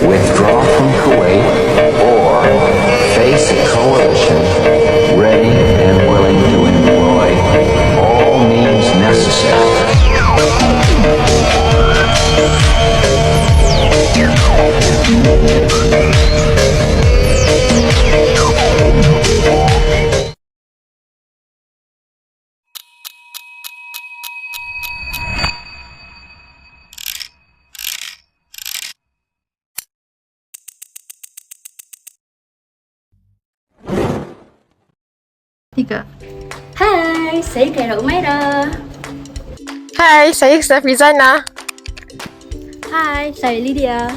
withdraw from Kuwait, or face a coalition ready and willing to employ all means necessary. Tiga. Hai, saya Kaira Umaira. Hai, saya Safrizana. Hai, saya Lydia.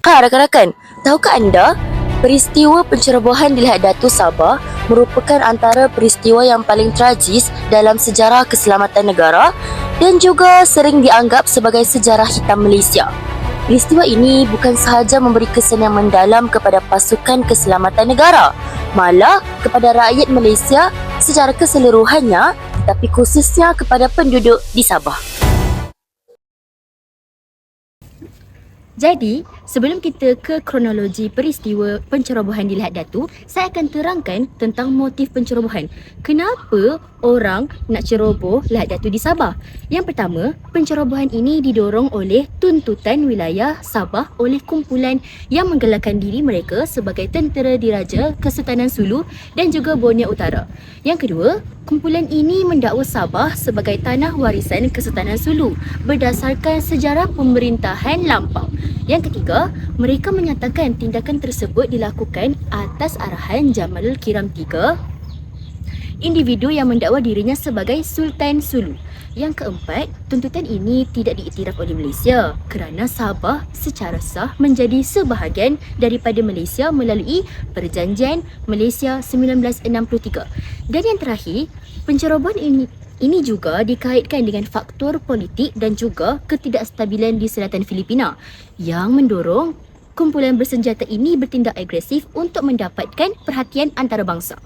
Rakan-rakan, tahukah anda peristiwa pencerobohan di Lahad Datu Sabah merupakan antara peristiwa yang paling tragis dalam sejarah keselamatan negara dan juga sering dianggap sebagai sejarah hitam Malaysia. Peristiwa ini bukan sahaja memberi kesan yang mendalam kepada pasukan keselamatan negara, malah kepada rakyat Malaysia secara keseluruhannya, tapi khususnya kepada penduduk di Sabah. Jadi, sebelum kita ke kronologi peristiwa pencerobohan di Lahad Datu, saya akan terangkan tentang motif pencerobohan. Kenapa orang nak ceroboh Lahad Datu di Sabah? Yang pertama, pencerobohan ini didorong oleh tuntutan wilayah Sabah oleh kumpulan yang menggelarkan diri mereka sebagai tentera diraja Kesultanan Sulu dan juga Borneo Utara. Yang kedua, kumpulan ini mendakwa Sabah sebagai tanah warisan Kesultanan Sulu berdasarkan sejarah pemerintahan lampau. Yang ketiga, mereka menyatakan tindakan tersebut dilakukan atas arahan Jamalul Kiram III, individu yang mendakwa dirinya sebagai Sultan Sulu. Yang keempat, tuntutan ini tidak diiktiraf oleh Malaysia kerana Sabah secara sah menjadi sebahagian daripada Malaysia melalui Perjanjian Malaysia 1963. Dan yang terakhir, pencerobohan ini juga dikaitkan dengan faktor politik dan juga ketidakstabilan di selatan Filipina yang mendorong kumpulan bersenjata ini bertindak agresif untuk mendapatkan perhatian antarabangsa.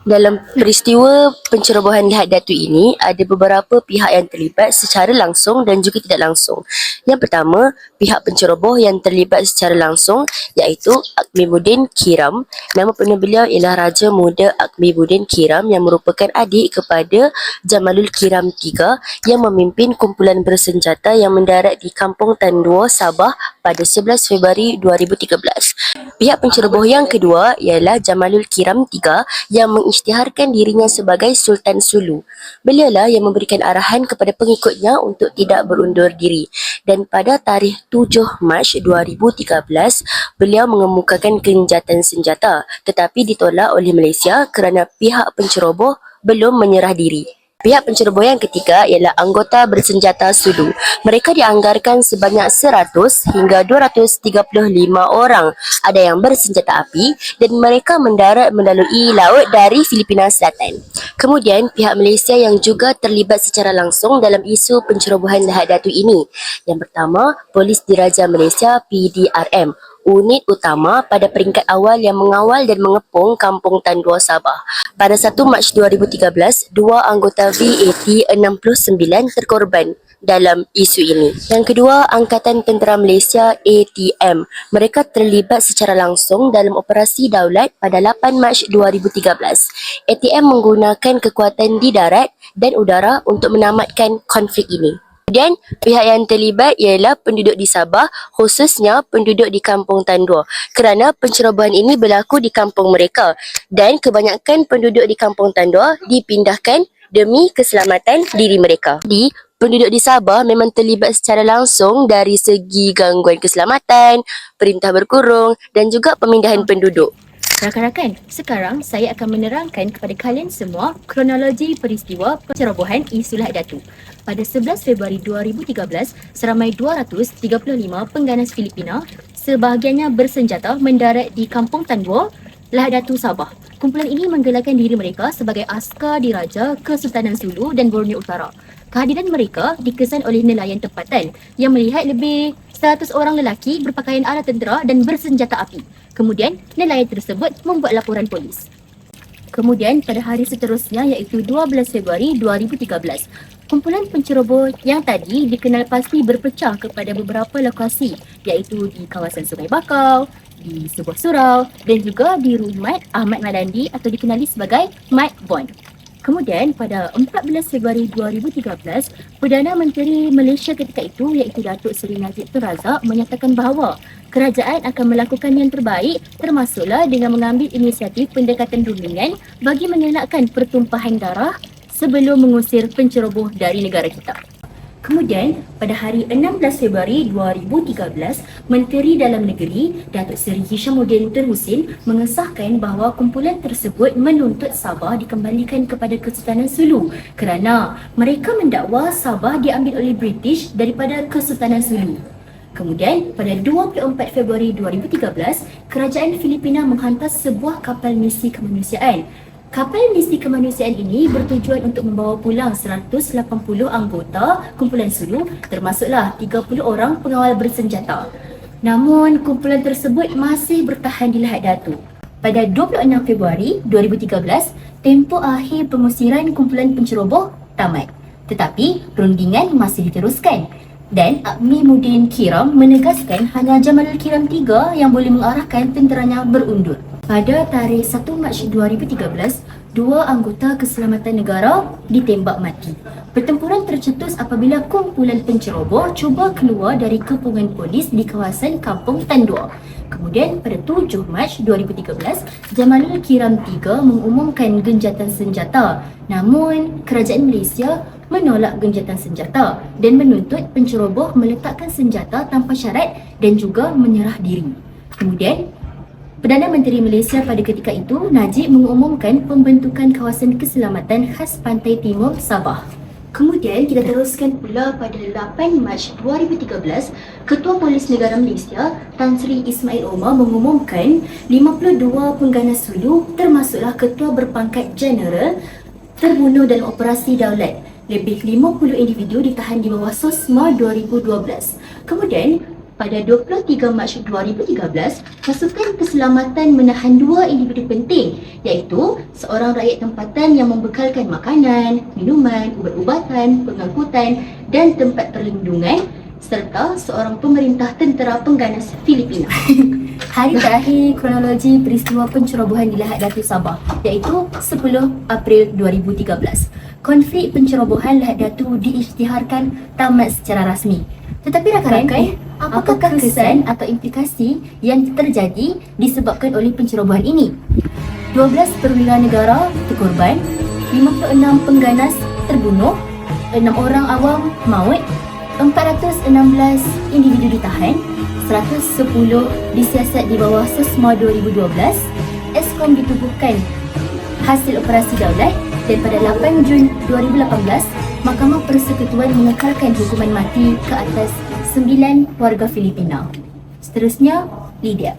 Dalam peristiwa pencerobohan Lahad Datu ini, ada beberapa pihak yang terlibat secara langsung dan juga tidak langsung. Yang pertama, pihak penceroboh yang terlibat secara langsung iaitu Akmibuddin Kiram. Nama penuh beliau ialah Raja Muda Akmibuddin Kiram yang merupakan adik kepada Jamalul Kiram III yang memimpin kumpulan bersenjata yang mendarat di Kampung Tan Dua, Sabah pada 11 Februari 2013. Pihak penceroboh yang kedua ialah Jamalul Kiram III yang mengisytiharkan dirinya sebagai Sultan Sulu. Beliaulah yang memberikan arahan kepada pengikutnya untuk tidak berundur diri. Dan pada tarikh 7 Mac 2013, beliau mengemukakan gencatan senjata tetapi ditolak oleh Malaysia kerana pihak penceroboh belum menyerah diri. Pihak penceroboh yang ketiga ialah anggota bersenjata Sulu. Mereka dianggarkan sebanyak 100 hingga 235 orang. Ada yang bersenjata api dan mereka mendarat melalui laut dari Filipina Selatan. Kemudian pihak Malaysia yang juga terlibat secara langsung dalam isu pencerobohan Lahad Datu ini. Yang pertama, Polis Diraja Malaysia PDRM. Unit utama pada peringkat awal yang mengawal dan mengepung Kampung Tan Dua, Sabah. Pada 1 Mac 2013, dua anggota VAT 69 terkorban dalam isu ini. Yang kedua, Angkatan Tentera Malaysia ATM. Mereka terlibat secara langsung dalam operasi Daulat pada 8 Mac 2013. ATM menggunakan kekuatan di darat dan udara untuk menamatkan konflik ini. Kemudian, pihak yang terlibat ialah penduduk di Sabah, khususnya penduduk di Kampung Tan Dua, kerana pencerobohan ini berlaku di kampung mereka dan kebanyakan penduduk di Kampung Tan Dua dipindahkan demi keselamatan diri mereka. Jadi, penduduk di Sabah memang terlibat secara langsung dari segi gangguan keselamatan, perintah berkurung dan juga pemindahan penduduk. Rakan-rakan, sekarang saya akan menerangkan kepada kalian semua kronologi peristiwa pencerobohan isu Lahad Datu. Pada 11 Februari 2013, seramai 235 pengganas Filipina, sebahagiannya bersenjata, mendarat di Kampung Tan Dua, Lahad Datu, Sabah. Kumpulan ini menggelarkan diri mereka sebagai askar diraja Kesultanan Sulu dan Borneo Utara. Kehadiran mereka dikesan oleh nelayan tempatan yang melihat lebih 100 orang lelaki berpakaian ala tentera dan bersenjata api. Kemudian, nelayan tersebut membuat laporan polis. Kemudian, pada hari seterusnya iaitu 12 Februari 2013, Kumpulan penceroboh yang tadi dikenal pasti berpecah kepada beberapa lokasi, iaitu di kawasan Sungai Bakau, di sebuah surau dan juga di rumah Ahmad Malandi atau dikenali sebagai Mike Bond. Kemudian pada 14 Februari 2013, Perdana Menteri Malaysia ketika itu iaitu Datuk Seri Najib Tun Razak menyatakan bahawa kerajaan akan melakukan yang terbaik termasuklah dengan mengambil inisiatif pendekatan bimbingan bagi mengelakkan pertumpahan darah sebelum mengusir penceroboh dari negara kita. Kemudian, pada hari 16 Februari 2013, Menteri Dalam Negeri Datuk Seri Hishamuddin Tun Hussein mengesahkan bahawa kumpulan tersebut menuntut Sabah dikembalikan kepada Kesultanan Sulu kerana mereka mendakwa Sabah diambil oleh British daripada Kesultanan Sulu. Kemudian, pada 24 Februari 2013, Kerajaan Filipina menghantar sebuah kapal misi kemanusiaan. Kapal misi kemanusiaan ini bertujuan untuk membawa pulang 180 anggota kumpulan Sulu, termasuklah 30 orang pengawal bersenjata. Namun, kumpulan tersebut masih bertahan di Lahad Datu. Pada 26 Februari 2013, tempoh akhir pengusiran kumpulan penceroboh tamat. Tetapi, rundingan masih diteruskan. Dan Abmi Mudin Kiram menegaskan hanya Jamalul Kiram III yang boleh mengarahkan tenteranya berundur. Pada tarikh 1 Mac 2013, dua anggota keselamatan negara ditembak mati. Pertempuran tercetus apabila kumpulan penceroboh cuba keluar dari kepungan polis di kawasan Kampung Tandua. Kemudian pada 7 Mac 2013, Jamalul Kiram III mengumumkan genjatan senjata. Namun, kerajaan Malaysia menolak genjatan senjata dan menuntut penceroboh meletakkan senjata tanpa syarat dan juga menyerah diri. Kemudian, Perdana Menteri Malaysia pada ketika itu, Najib mengumumkan pembentukan kawasan keselamatan khas Pantai Timur Sabah. Kemudian kita teruskan pula pada 8 Mac 2013, Ketua Polis Negara Malaysia Tan Sri Ismail Omar mengumumkan 52 pengganas Sulu termasuklah ketua berpangkat Jeneral terbunuh dalam operasi Daulat. Lebih 50 individu ditahan di bawah SOSMA 2012. Kemudian pada 23 Mac 2013, pasukan keselamatan menahan dua individu penting, iaitu seorang rakyat tempatan yang membekalkan makanan, minuman, ubat-ubatan, pengangkutan dan tempat perlindungan serta seorang pemerintah tentera pengganas Filipina. Hari terakhir kronologi peristiwa pencerobohan di Lahad Datu Sabah, iaitu 10 April 2013. Konflik pencerobohan Lahad Datu diisytiharkan tamat secara rasmi. Tetapi rakan-rakan, apakah kesan atau implikasi yang terjadi disebabkan oleh pencerobohan ini? 12 perwira negara terkorban, 56 pengganas terbunuh, 6 orang awam maut, 416 individu ditahan, 110 disiasat di bawah SOSMA 2012, Eskom ditubuhkan hasil operasi Daulat dan pada 8 Jun 2018, Mahkamah Persekutuan mengekalkan hukuman mati ke atas 9 warga Filipina. Seterusnya, Lydia.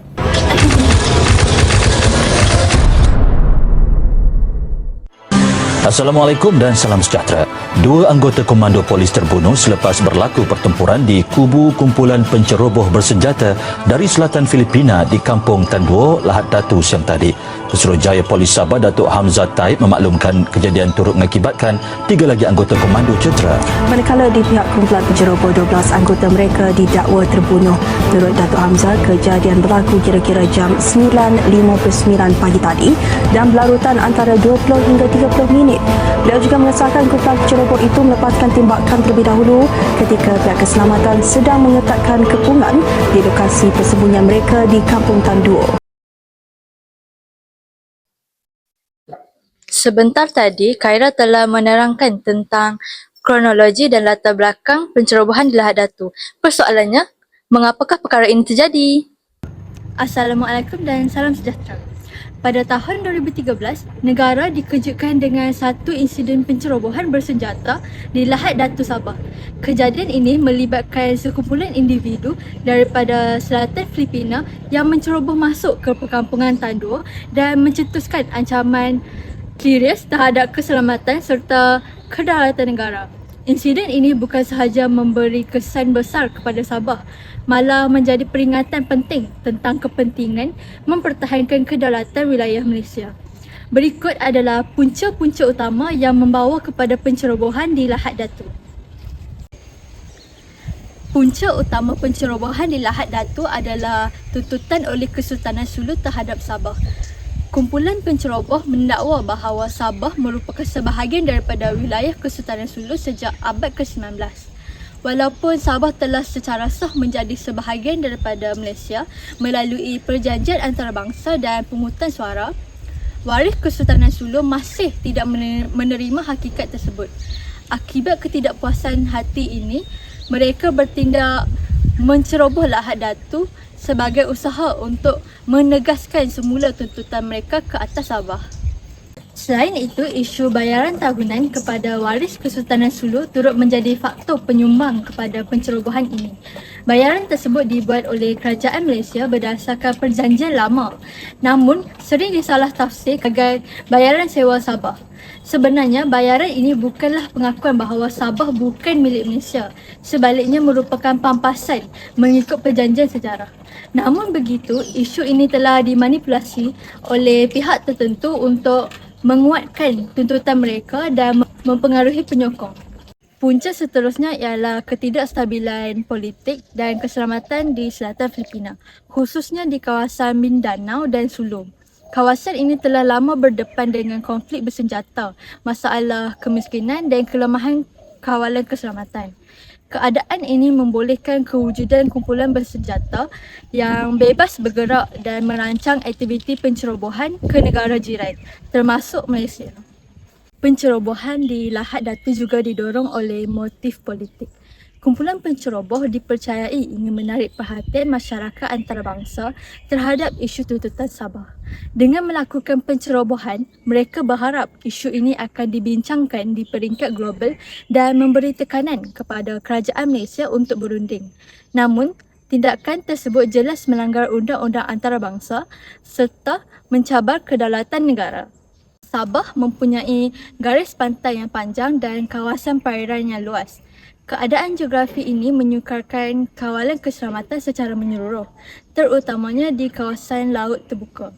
Assalamualaikum dan salam sejahtera. Dua anggota komando polis terbunuh selepas berlaku pertempuran di kubu kumpulan penceroboh bersenjata dari selatan Filipina di Kampung Tanduo, Lahad Datu siang tadi. Suruhanjaya Polis Sabah Datuk Hamzah Taib memaklumkan kejadian turut mengakibatkan 3 lagi anggota komando cedera. Manakala di pihak kumpulan penceroboh 12 anggota mereka didakwa terbunuh. Menurut Datuk Hamzah, kejadian berlaku kira-kira jam 9.59 pagi tadi dan berlarutan antara 20 hingga 30 minit. Beliau juga mengesahkan kumpulan penceroboh itu melepaskan tembakan terlebih dahulu ketika pihak keselamatan sedang mengetatkan kepungan di lokasi persembunyian mereka di Kampung Tanduo. Sebentar tadi, Khaira telah menerangkan tentang kronologi dan latar belakang pencerobohan di Lahad Datu. Persoalannya, mengapakah perkara ini terjadi? Assalamualaikum dan salam sejahtera. Pada tahun 2013, negara dikejutkan dengan satu insiden pencerobohan bersenjata di Lahad Datu Sabah. Kejadian ini melibatkan sekumpulan individu daripada selatan Filipina yang menceroboh masuk ke perkampungan Tanduo dan mencetuskan ancaman serius terhadap keselamatan serta kedaulatan negara. Insiden ini bukan sahaja memberi kesan besar kepada Sabah, malah menjadi peringatan penting tentang kepentingan mempertahankan kedaulatan wilayah Malaysia. Berikut adalah punca-punca utama yang membawa kepada pencerobohan di Lahad Datu. Punca utama pencerobohan di Lahad Datu adalah tuntutan oleh Kesultanan Sulu terhadap Sabah. Kumpulan penceroboh mendakwa bahawa Sabah merupakan sebahagian daripada wilayah Kesultanan Sulu sejak abad ke-19. Walaupun Sabah telah secara sah menjadi sebahagian daripada Malaysia melalui perjanjian antarabangsa dan pungutan suara, waris Kesultanan Sulu masih tidak menerima hakikat tersebut. Akibat ketidakpuasan hati ini, mereka bertindak menceroboh Lahad Datu sebagai usaha untuk menegaskan semula tuntutan mereka ke atas Sabah. Selain itu, isu bayaran tahunan kepada waris Kesultanan Sulu turut menjadi faktor penyumbang kepada pencerobohan ini. Bayaran tersebut dibuat oleh kerajaan Malaysia berdasarkan perjanjian lama, namun sering disalah tafsir sebagai bayaran sewa Sabah. Sebenarnya, bayaran ini bukanlah pengakuan bahawa Sabah bukan milik Malaysia. Sebaliknya merupakan pampasan mengikut perjanjian sejarah. Namun begitu, isu ini telah dimanipulasi oleh pihak tertentu untuk menguatkan tuntutan mereka dan mempengaruhi penyokong. Punca seterusnya ialah ketidakstabilan politik dan keselamatan di selatan Filipina, khususnya di kawasan Mindanao dan Sulu. Kawasan ini telah lama berdepan dengan konflik bersenjata, masalah kemiskinan dan kelemahan kawalan keselamatan. Keadaan ini membolehkan kewujudan kumpulan bersenjata yang bebas bergerak dan merancang aktiviti pencerobohan ke negara jiran, termasuk Malaysia. Pencerobohan di Lahad Datu juga didorong oleh motif politik. Kumpulan penceroboh dipercayai ingin menarik perhatian masyarakat antarabangsa terhadap isu tuntutan Sabah. Dengan melakukan pencerobohan, mereka berharap isu ini akan dibincangkan di peringkat global dan memberi tekanan kepada kerajaan Malaysia untuk berunding. Namun, tindakan tersebut jelas melanggar undang-undang antarabangsa serta mencabar kedaulatan negara. Sabah mempunyai garis pantai yang panjang dan kawasan perairan yang luas. Keadaan geografi ini menyukarkan kawalan keselamatan secara menyeluruh, terutamanya di kawasan laut terbuka.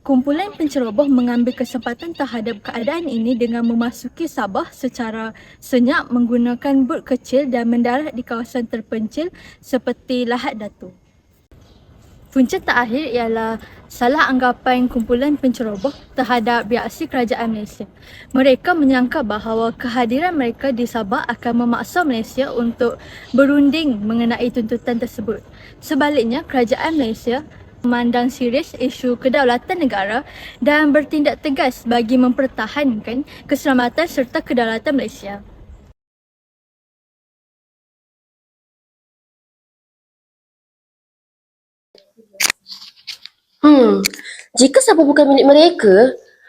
Kumpulan penceroboh mengambil kesempatan terhadap keadaan ini dengan memasuki Sabah secara senyap menggunakan bot kecil dan mendarat di kawasan terpencil seperti Lahad Datu. Punca terakhir ialah salah anggapan kumpulan penceroboh terhadap reaksi kerajaan Malaysia. Mereka menyangka bahawa kehadiran mereka di Sabah akan memaksa Malaysia untuk berunding mengenai tuntutan tersebut. Sebaliknya, kerajaan Malaysia memandang serius isu kedaulatan negara dan bertindak tegas bagi mempertahankan keselamatan serta kedaulatan Malaysia. Jika Sabah bukan milik mereka,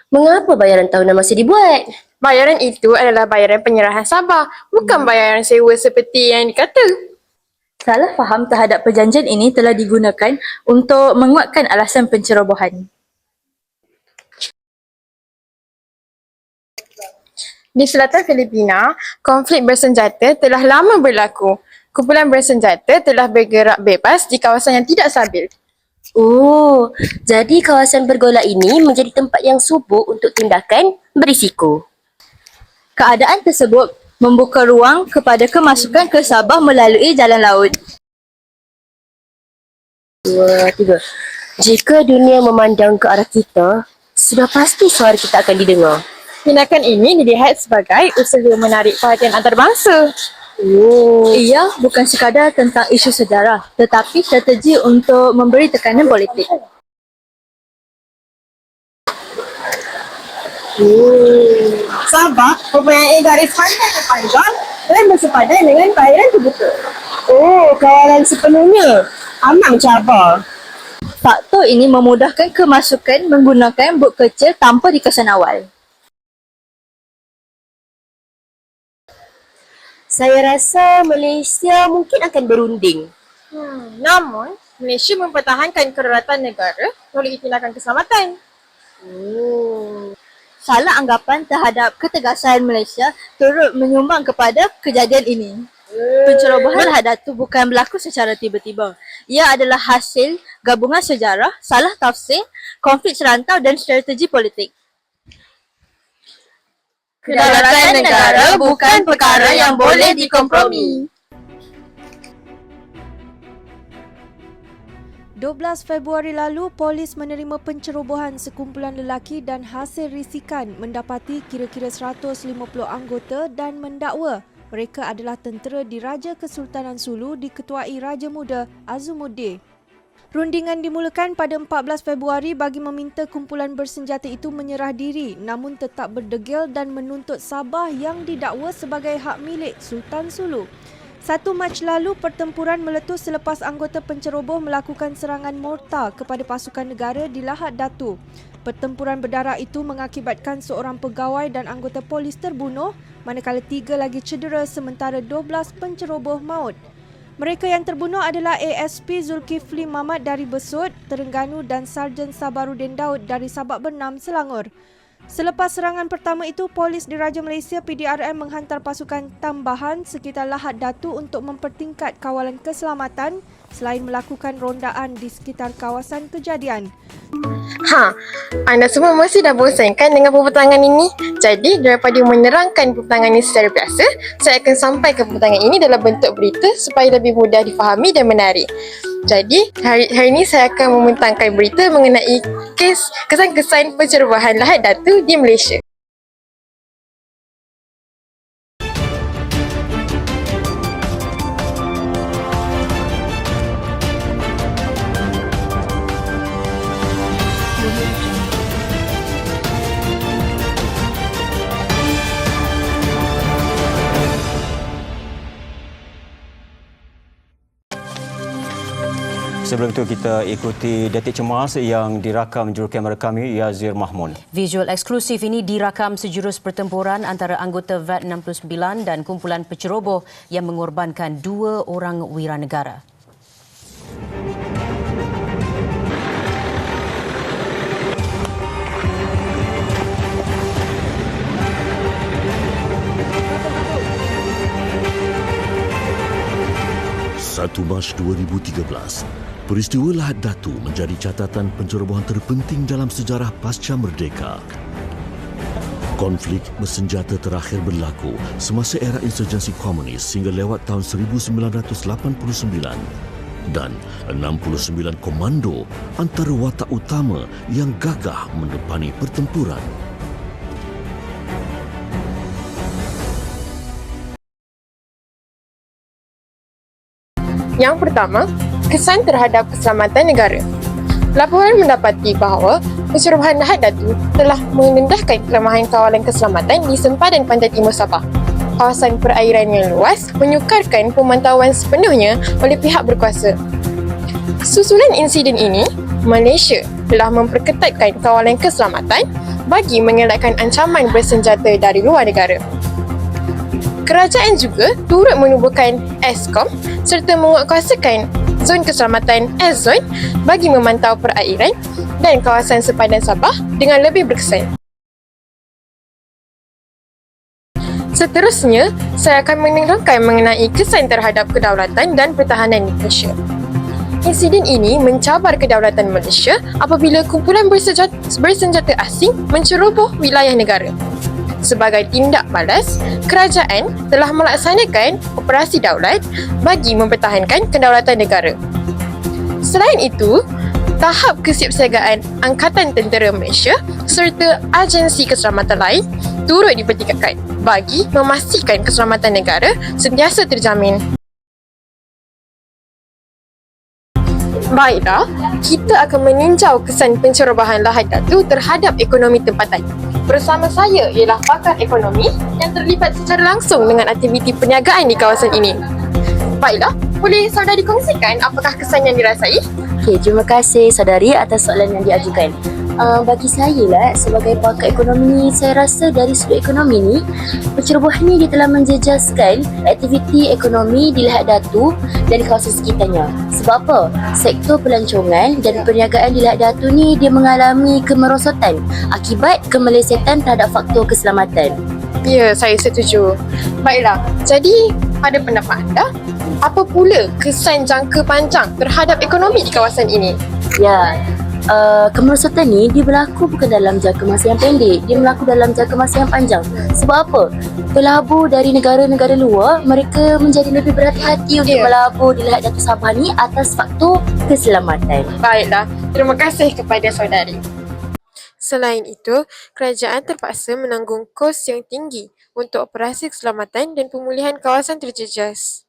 mengapa bayaran tahunan masih dibuat? Bayaran itu adalah bayaran penyerahan Sabah, bukan bayaran sewa seperti yang dikata. Salah faham terhadap perjanjian ini telah digunakan untuk menguatkan alasan pencerobohan. Di selatan Filipina, konflik bersenjata telah lama berlaku. Kumpulan bersenjata telah bergerak bebas di kawasan yang tidak stabil. Oh, jadi kawasan bergolak ini menjadi tempat yang subur untuk tindakan berisiko. Keadaan tersebut membuka ruang kepada kemasukan ke Sabah melalui jalan laut. 2, 3. Jika dunia memandang ke arah kita, sudah pasti suara kita akan didengar. Tindakan ini dilihat sebagai usaha menarik perhatian antarabangsa. Ia bukan sekadar tentang isu sejarah, tetapi strategi untuk memberi tekanan politik. Sabah mempunyai garis pantai yang panjang dan bersepadan dengan perairan terbuka. Kawalan sepenuhnya aman cabar. Faktor ini memudahkan kemasukan menggunakan bot kecil tanpa dikesan awal. Saya rasa Malaysia mungkin akan berunding. Namun, Malaysia mempertahankan kedaulatan negara melalui tindakan keselamatan. Salah anggapan terhadap ketegasan Malaysia turut menyumbang kepada kejadian ini. Pencerobohan Lahad Datu bukan berlaku secara tiba-tiba. Ia adalah hasil gabungan sejarah, salah tafsir, konflik serantau dan strategi politik. Kedaulatan negara bukan perkara yang boleh dikompromi. 12 Februari lalu, polis menerima pencerobohan sekumpulan lelaki dan hasil risikan mendapati kira-kira 150 anggota dan mendakwa mereka adalah tentera Diraja Kesultanan Sulu diketuai Raja Muda Azumuddin. Rundingan dimulakan pada 14 Februari bagi meminta kumpulan bersenjata itu menyerah diri namun tetap berdegil dan menuntut Sabah yang didakwa sebagai hak milik Sultan Sulu. 1 Mac lalu, pertempuran meletus selepas anggota penceroboh melakukan serangan mortar kepada pasukan negara di Lahad Datu. Pertempuran berdarah itu mengakibatkan seorang pegawai dan anggota polis terbunuh, manakala 3 lagi cedera sementara 12 penceroboh maut. Mereka yang terbunuh adalah ASP Zulkifli Mamat dari Besut, Terengganu dan Sarjan Sabarudin Daud dari Sabak Bernam, Selangor. Selepas serangan pertama itu, polis Diraja Malaysia PDRM menghantar pasukan tambahan sekitar Lahad Datu untuk mempertingkat kawalan keselamatan selain melakukan rondaan di sekitar kawasan kejadian. Anda semua mesti dah bosan kan dengan peperangan ini? Jadi, daripada menerangkan peperangan ini secara biasa, saya akan sampaikan peperangan ini dalam bentuk berita supaya lebih mudah difahami dan menarik. Jadi, hari ini saya akan membentangkan berita mengenai kesan-kesan pencerobohan Lahad Datu di Malaysia. Sebelum itu kita ikuti detik cemas yang dirakam jurukamera kami Yazir Mahmud. Visual eksklusif ini dirakam sejurus pertempuran antara anggota VAT 69 dan kumpulan penceroboh yang mengorbankan 2 orang wiranegara. Mac 2013, peristiwa Lahad Datu menjadi catatan pencerobohan terpenting dalam sejarah pasca merdeka. Konflik bersenjata terakhir berlaku semasa era insurgensi komunis hingga lewat tahun 1989 dan 69 komando antara watak utama yang gagah mendepani pertempuran. Yang pertama, kesan terhadap keselamatan negara. Laporan mendapati bahawa pencerobohan Lahad Datu telah menendahkan kelemahan kawalan keselamatan di sempadan pantai timur Sabah. Kawasan perairan yang luas menyukarkan pemantauan sepenuhnya oleh pihak berkuasa. Susulan insiden ini, Malaysia telah memperketatkan kawalan keselamatan bagi mengelakkan ancaman bersenjata dari luar negara. Kerajaan juga turut menubuhkan ESKOM serta menguatkuasakan zon keselamatan S-Zone bagi memantau perairan dan kawasan sempadan Sabah dengan lebih berkesan. Seterusnya, saya akan menerangkan mengenai kesan terhadap kedaulatan dan pertahanan Malaysia. Insiden ini mencabar kedaulatan Malaysia apabila kumpulan bersenjata asing menceroboh wilayah negara. Sebagai tindak balas, kerajaan telah melaksanakan operasi daulat bagi mempertahankan kedaulatan negara. Selain itu, tahap kesiapsiagaan Angkatan Tentera Malaysia serta agensi keselamatan lain turut dipertingkatkan bagi memastikan keselamatan negara sentiasa terjamin. Baiklah, kita akan meninjau kesan pencerobohan Lahad Datu terhadap ekonomi tempatan. Bersama saya ialah pakar ekonomi yang terlibat secara langsung dengan aktiviti perniagaan di kawasan ini. Baiklah, boleh saudari kongsikan apakah kesan yang dirasai? Okey, terima kasih saudari atas soalan yang diajukan. Bagi saya lah, sebagai pakar ekonomi, saya rasa dari sudut ekonomi ni, pencerobohan ni dia telah menjejaskan aktiviti ekonomi di Lahad Datu dan kawasan sekitarnya. Sebab apa? Sektor pelancongan dan perniagaan di Lahad Datu ni dia mengalami kemerosotan akibat kemelesetan terhadap faktor keselamatan. Ya, saya setuju. Baiklah, jadi pada pendapat anda, apa pula kesan jangka panjang terhadap ekonomi di kawasan ini? Ya, kemerosotan ni dia berlaku bukan dalam jangka masa yang pendek, dia berlaku dalam jangka masa yang panjang. Sebab apa? Pelabur dari negara-negara luar, mereka menjadi lebih berhati-hati untuk melabur di Lahad Datu Sabah ni atas faktor keselamatan. Baiklah, terima kasih kepada saudari. Selain itu, kerajaan terpaksa menanggung kos yang tinggi untuk operasi keselamatan dan pemulihan kawasan terjejas.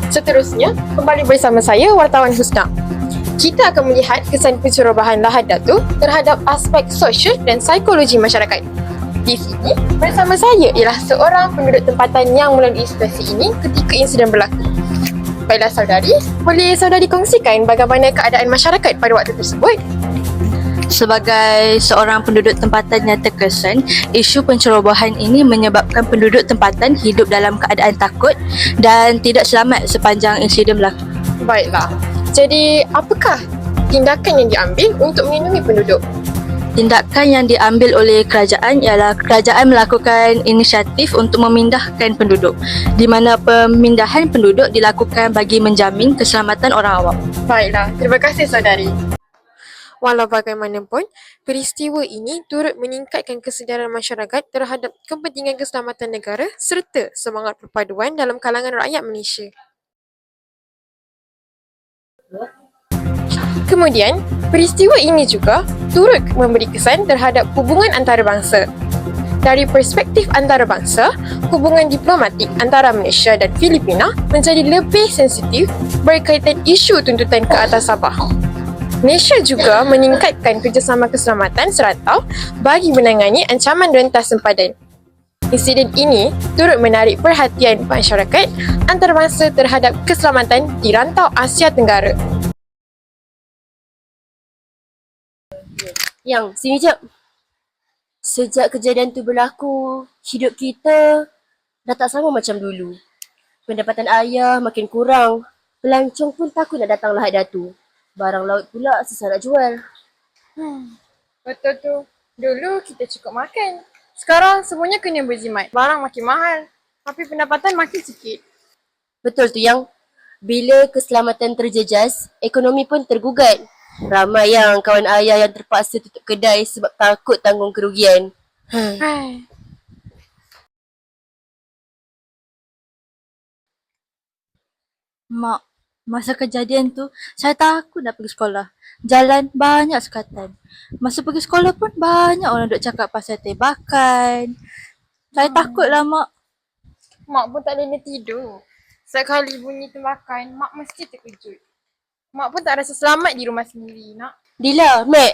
Seterusnya, kembali bersama saya, wartawan Husna. Kita akan melihat kesan pencerobohan Lahad Datu terhadap aspek sosial dan psikologi masyarakat. Di sini, bersama saya ialah seorang penduduk tempatan yang melalui situasi ini ketika insiden berlaku. Baiklah saudari, boleh saudari kongsikan bagaimana keadaan masyarakat pada waktu tersebut? Sebagai seorang penduduk tempatan yang terkesan, isu pencerobohan ini menyebabkan penduduk tempatan hidup dalam keadaan takut dan tidak selamat sepanjang insiden berlaku. Baiklah, jadi apakah tindakan yang diambil untuk melindungi penduduk? Tindakan yang diambil oleh kerajaan ialah kerajaan melakukan inisiatif untuk memindahkan penduduk, di mana pemindahan penduduk dilakukan bagi menjamin keselamatan orang awam. Baiklah, terima kasih saudari. Walau bagaimanapun, peristiwa ini turut meningkatkan kesedaran masyarakat terhadap kepentingan keselamatan negara serta semangat perpaduan dalam kalangan rakyat Malaysia. Kemudian, peristiwa ini juga turut memberi kesan terhadap hubungan antarabangsa. Dari perspektif antarabangsa, hubungan diplomatik antara Malaysia dan Filipina menjadi lebih sensitif berkaitan isu tuntutan ke atas Sabah. Malaysia juga meningkatkan kerjasama keselamatan serantau bagi menangani ancaman rentas sempadan. Insiden ini turut menarik perhatian masyarakat antarabangsa terhadap keselamatan di rantau Asia Tenggara. Yang, sini jap. Sejak kejadian tu berlaku, hidup kita dah tak sama macam dulu. Pendapatan ayah makin kurang. Pelancong pun takut nak datang Lahad Datu. Barang laut pula susah nak jual. Betul tu. Dulu kita cukup makan. Sekarang semuanya kena berjimat. Barang makin mahal. Tapi pendapatan makin sikit. Betul tu yang. Bila keselamatan terjejas, ekonomi pun tergugat. Ramai yang kawan ayah yang terpaksa tutup kedai sebab takut tanggung kerugian. Mak, masa kejadian tu, saya takut nak pergi sekolah. Jalan banyak sekatan. Masa pergi sekolah pun banyak orang duk cakap pasal tembakan. Saya takutlah mak. Mak pun tak boleh tidur. Sekali bunyi tembakan, mak mesti terkejut. Mak pun tak rasa selamat di rumah sendiri, nak. Dila, Mek.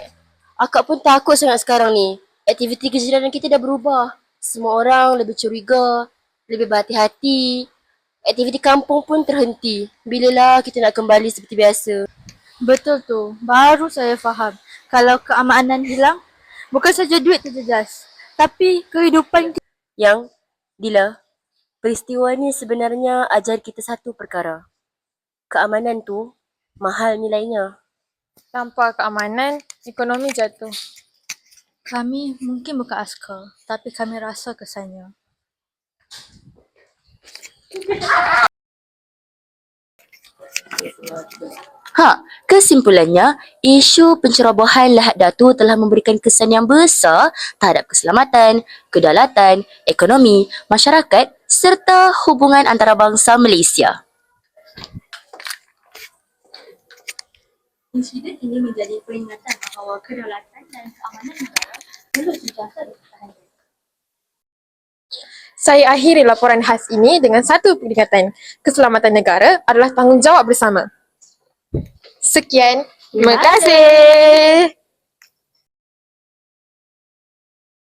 Akak pun takut sangat sekarang ni. Aktiviti kejilanan kita dah berubah. Semua orang lebih curiga, lebih berhati-hati. Aktiviti kampung pun terhenti. Bilalah kita nak kembali seperti biasa. Betul tu. Baru saya faham. Kalau keamanan hilang, bukan saja duit terjejas, tapi kehidupan kita. Yang, Dila, peristiwa ni sebenarnya ajar kita satu perkara. Keamanan tu mahal nilainya. Tanpa keamanan, ekonomi jatuh. Kami mungkin bukan askar, tapi kami rasa kesannya. Kesimpulannya, isu pencerobohan Lahad Datu telah memberikan kesan yang besar terhadap keselamatan, kedaulatan, ekonomi, masyarakat serta hubungan antarabangsa Malaysia. Insiden ini menjadi peringatan bahawa kedaulatan dan keamanan negara perlu dijaga dan dipertahankan. Saya akhiri laporan khas ini dengan satu peringatan. Keselamatan negara adalah tanggungjawab bersama. Sekian, terima kasih.